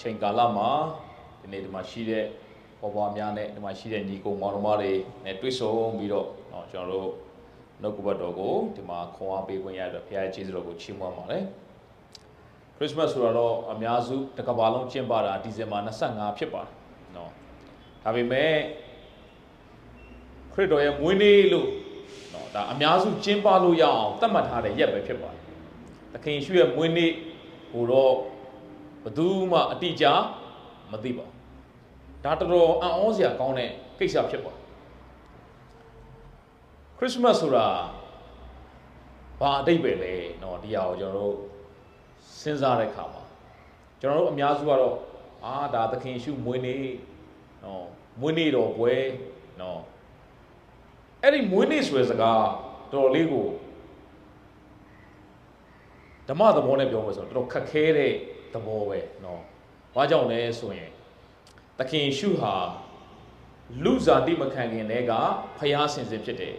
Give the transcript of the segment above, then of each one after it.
ချိန်ကာလမှာဒီနေ့ဒီမှာရှိတဲ့ပေါ်ပွားများနဲ့ဒီမှာရှိတဲ့ညီကိုမောင်နှမတွေနဲ့တွေ့ဆုံပြီးတော့ကျွန်တော်တို့နှုတ်ကပတ်တော်ကိုဒီမှာခွန်အားပေးခွင့်ရတဲ့ဘုရားရဲ့ကျေးဇူးတော်ကိုချီးမွမ်းပါတယ်ခရစ်စမတ်ဆိုတော့အများစုတစ်ကမ္ဘာလုံးကျင်းပတာဒီဇင်ဘာ25ဖြစ်ပါတယ်နော်ဒါပေမဲ့ခရစ်တော်ရဲ့မွေးနေ့လို့နော်ဒါအများစုကျင်းပလို့ရအောင်သတ်မှတ်ထားတဲ့ရက်ပဲဖြစ်ပါတယ်သခင်ယေရှုရဲ့မွေးနေ့ဟိုတော့ဘယ်သူမှအတိအကျမသိပါဘူးဒါတော်တော်အံ့ဩစရာကောင်းတဲ့ကိစ္စဖြစ်ပါတယ်ခရစ်စမတ်ဆိုတာဘာအတိတ်ပဲလဲနော်ဒီဟာကိုကျွန်တော်တို့စဉ်းစားတဲ့အခါမှာကျွန်တော်တို့အများစုကတော့ဒါသခင်ယေရှုမွေးနေ့နော်မွေးနေ့တော်ပွဲနော်အဲ့ဒီမွေးနေ့ဆိုတဲ့စကားတော်တော်လေးကိုဓမ္မသဘောနဲ့ပြောမယ်ဆိုတော့တော်တော်ခက်ခဲတဲ့သဘောပဲနော်ဘာကြောင့်လဲဆိုရင်သခင်ယေရှုဟာလူစားတိမခံခင်တည်းကဖျားဆင်စင်ဖြစ်တယ်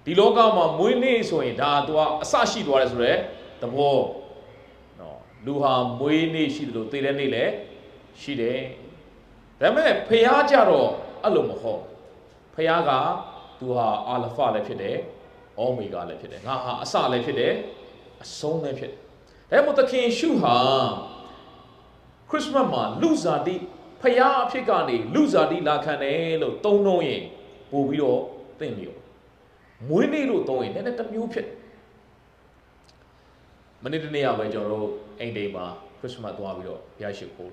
ဒီလောကမှာမွေးနေ့ဆိုရင်ဒါသူကအစရှိသွားတယ်ဆိုတော့သဘောနော်လူဟာမွေးနေ့ရှိတယ်လို့သိတဲ့နေ့လည်းရှိတယ်ဒါပေမဲ့ဖျားကြတော့အဲ့လိုမဟုတ်ဖျားကသူဟာအာလဖလည်းဖြစ်တယ်အိုမီဂါလည်းဖြစ်တယ်ငါဟာအစလည်းဖြစ်တယ်အဆုံးလည်းဖြစ်တယ်ဒါမှမဟုတ်သခင်ယေရှုဟာခရစ်စမတ်မှာလူစားတိဖျားအဖြစ်ကနေလူစားတိလာခံတယ်လို့သုံးလုံးရင်ပို့ပြီးတော့သိမလို့မွေးနေ့လို့သုံးရင်လည်းတစ်မျိုးဖြစ်မနေ့တနေ့ကပဲကျွန်တော်တို့အိမ်တိမ်မှာခရစ်စမတ်သွားပြီးတော့ဘုရားရှိခိုး